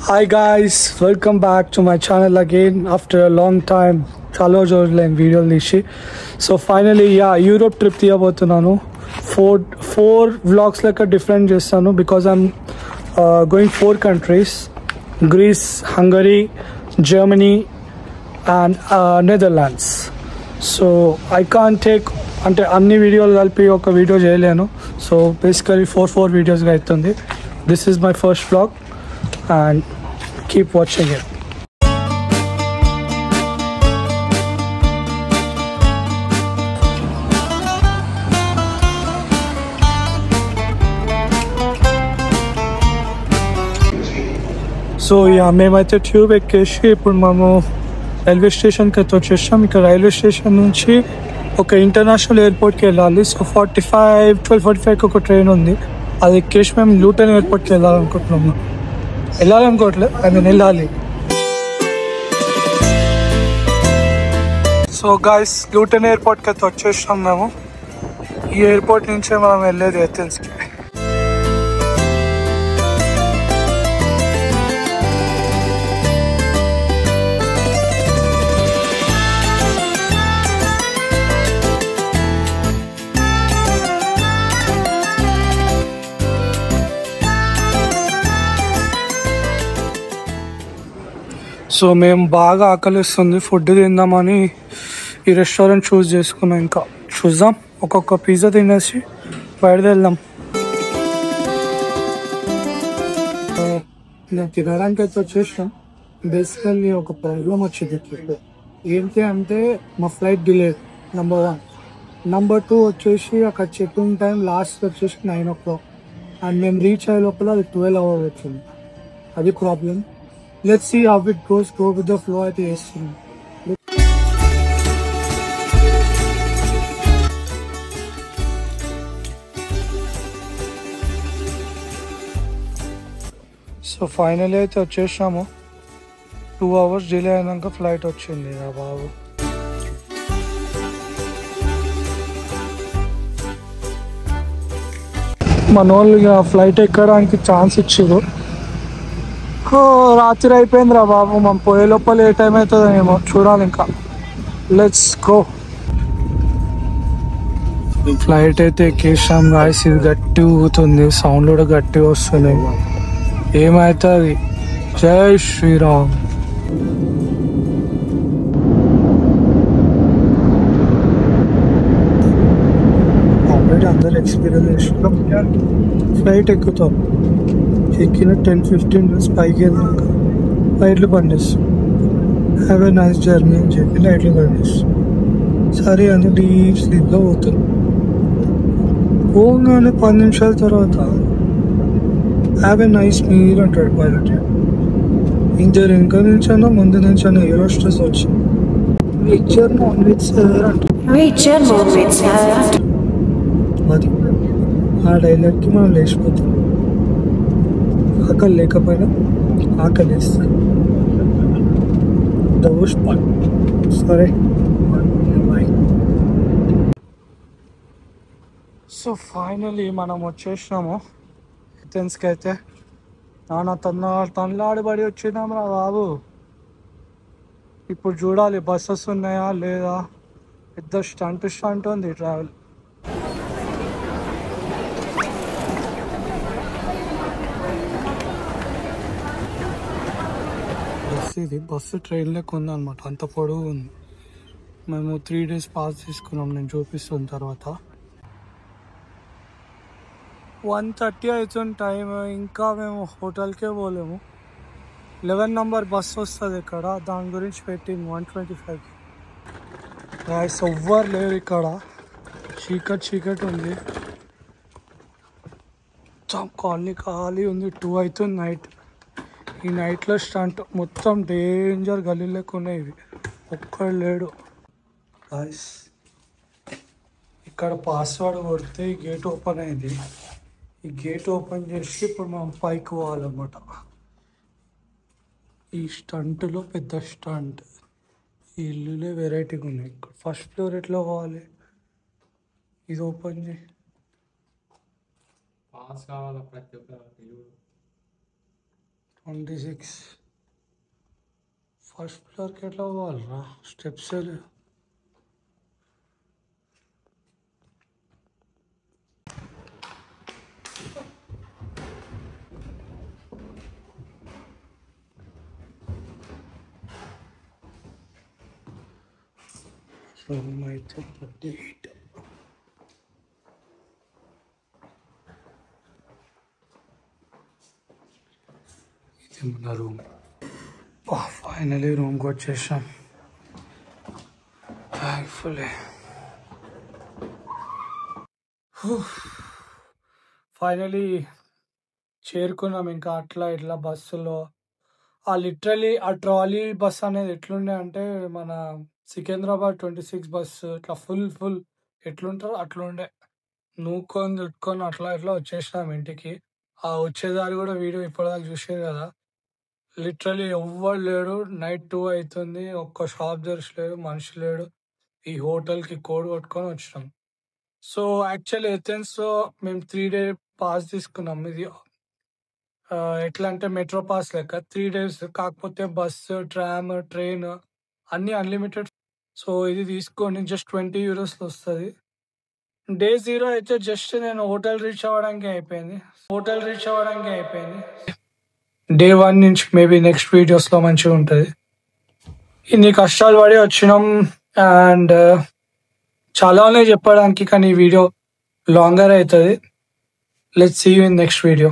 Hi guys, welcome back to my channel again after a long time. Chalo రోజులైన వీడియోలు తీసి so finally Europe trip తీయబోతున్నాను. Four vlogs లెక్క different చేస్తాను because I'm going 4 countries: Greece, Hungary, Germany and Netherlands. So I can't take అంటే అన్ని వీడియోలు కలిపి ఒక వీడియో చేయలేను. సో బేసికలీ ఫోర్ వీడియోస్గా అవుతుంది. This is my first vlog and keep watching it. So మేమైతే ట్యూబ్ ఎక్కేసి ఇప్పుడు మేము రైల్వే స్టేషన్కి అయితే వచ్చేసాం. ఇక్కడ రైల్వే స్టేషన్ నుంచి ఒక ఇంటర్నేషనల్ ఎయిర్పోర్ట్కి వెళ్ళాలి. సో 12:45కి ఒక ట్రైన్ ఉంది. అది ఎక్కేసి మేము లూటన్ ఎయిర్పోర్ట్కి వెళ్ళాలనుకుంటున్నాము. వెళ్ళాలనుకోవట్లేదు, ఐ మీన్ వెళ్ళాలి. సో గాయస్, లూటన్ ఎయిర్పోర్ట్కి అయితే వచ్చేసాం మేము. ఈ ఎయిర్పోర్ట్ నుంచే మనం వెళ్ళేది ఏథెన్స్కి. సో మేము బాగా ఆకలిస్తుంది, ఫుడ్ తిందామని ఈ రెస్టారెంట్ చూస్ చేసుకున్నాం. ఇంకా చూద్దాం, ఒక్కొక్క పిజ్జా తినేసి బయటకు నేను తినడానికి అయితే వచ్చేసాం. బేసికల్లీ ఒక ప్రాబ్లం వచ్చింది. ఏంటి అంటే మా ఫ్లైట్ డిలే, నెంబర్ 1. నెంబర్ 2 వచ్చేసి అక్కడ చెక్ఇన్ టైం లాస్ట్ వచ్చేసి 9 o'clock అండ్ మేము రీచ్ అయ్యే లోపల అది 12 hours వచ్చింది. అది problem. Let's see how it goes. Go with the flow at the estimate. So final అయితే వచ్చేసాము. 2 hours డిలే అయినాక ఫ్లైట్ వచ్చింది రా బాబు. మన వాళ్ళు ఫ్లైట్ ఎక్కడానికి ఛాన్స్ ఇచ్చారు. రాత్రి అయిపోయింది రా బాబు. మనం పోయే లోపల ఏ టైం అవుతుందో ఏమో చూడాలి. ఇంకా లెట్స్ గో. ఫ్లైట్ అయితే ఎక్కేసాం గాయస్. ఇది గట్టి ఊగుతుంది, సౌండ్ కూడా గట్టిగా వస్తున్నాయి. ఏమవుతుంది? జై శ్రీరామ్. ఆల్రెడీ అందరు ఎక్స్పీరియన్స్ చేస్తున్నాం. ఫ్లైట్ ఎక్కుతాం. ఎక్కిన 10-15 minutes పైకి వెళ్ళాక లైట్లు పండిస్తాం. హ్యావ్ ఎ నైస్ జర్నీ అని చెప్పి లైట్లు పండిస్తాం. సరే అని డీప్ స్లీప్లో పోతాం. పోగానే 10 నిమిషాల తర్వాత హ్యావ్ ఎ నైస్ మీల్ అంటాడు పైలట్. ఇంజర్ వెనక నుంచి అన్నా ముందు నుంచి అన్నా ఎయిర్ హోస్టెస్ వచ్చింది. రిచర్ నాన్ వెజ్ సార్ అంటే అది ఆ డైలాగ్కి మనం లేచిపోతాం. ఆకలి లేకపోయినా ఆకలి వేస్తాను. సరే, సో ఫైనలీ మనం వచ్చేసినాము ఏథెన్స్కి. అయితే నాన్న తనలాడిబడి వచ్చినాం రా బాబు. ఇప్పుడు చూడాలి బస్సెస్ ఉన్నాయా లేదా. పెద్ద స్టంట్ ఉంది ట్రావెల్. ఇది బస్సు ట్రైన్ లెక్క ఉంది అనమాట, అంత పొడవు ఉంది. మేము 3 days పాస్ తీసుకున్నాం, నేను చూపిస్తున్న తర్వాత. 1:30 అవుతుంది టైం. ఇంకా మేము హోటల్కే పోలేము. 11 number బస్సు వస్తుంది ఇక్కడ, దాని గురించి పెట్టింది 125కి. గాయస్ ఎవ్వరు లేరు ఇక్కడ, చీకటి ఉంది. కాలనీ ఖాళీ ఉంది. 2 అవుతుంది నైట్. ఈ నైట్లో స్టంట్ మొత్తం డేంజర్ గల్లీ లేకున్నాయి. ఇవి ఒక్కడు లేడు. గాయ్స్ ఇక్కడ పాస్వర్డ్ కొడితే ఈ గేట్ ఓపెన్ అయింది. ఈ గేట్ ఓపెన్ చేసి ఇప్పుడు మనం పైకి పోవాలన్నమాట. ఈ స్టంట్లో పెద్ద స్టంట్. ఈ ఇల్లులే వెరైటీగా ఉన్నాయి. ఫస్ట్ ఫ్లోర్ ఎట్లా పోవాలి? ఇది ఓపెన్ చేయి. పాస్ కావాలా ప్రతి ఒక్క 26 ఫస్ట్ ఫ్లోర్కి ఎట్లా పోవాలరా? స్టెప్స్ రూమ్ అయితే 38. ఇది మన రూమ్. ఫైనలీ రూమ్కి వచ్చేసాం. థ్యాంక్ఫుల్లీ ఫైనలీ చేరుకున్నాం. ఇంకా అట్లా ఇట్లా బస్సులో లిటరలీ ఆ ట్రాలీ బస్ అనేది ఎట్లుండే అంటే మన సికింద్రాబాద్ 26 బస్సు ఇట్లా ఫుల్ ఎట్లుంటారో అట్లుండే. నూక్కొని చుట్టుకొని అట్లా ఇట్లా వచ్చేసినాం ఇంటికి. ఆ వచ్చేదారి కూడా వీడియో ఇప్పటిదాకా చూసేది కదా. లిటరలీ ఎవ్వరు లేడు. నైట్ 2 అవుతుంది. ఒక్క షాప్ తెరచలేడు, మనిషి లేడు. ఈ హోటల్కి కోడ్ కొట్టుకొని వచ్చినాం. సో యాక్చువల్లీ ఎథెన్స్లో మేము 3 డే పాస్ తీసుకున్నాం. ఇది ఎట్లా అంటే మెట్రో పాస్ లెక్క 3 days. కాకపోతే బస్సు, ట్రామ్, ట్రైన్ అన్నీ అన్లిమిటెడ్. సో ఇది తీసుకొని జస్ట్ 20 euros వస్తుంది. డే 0 అయితే జస్ట్ నేను హోటల్ రీచ్ అవ్వడానికి అయిపోయింది. డే 1 నుంచి మేబీ నెక్స్ట్ వీడియోస్లో మంచిగా ఉంటుంది. ఇన్ని కష్టాలు పడి వచ్చినాం. అండ్ చాలా ఉన్నాయి చెప్పడానికి, కానీ ఈ వీడియో లాంగర్ అవుతుంది. Let's see you in next video.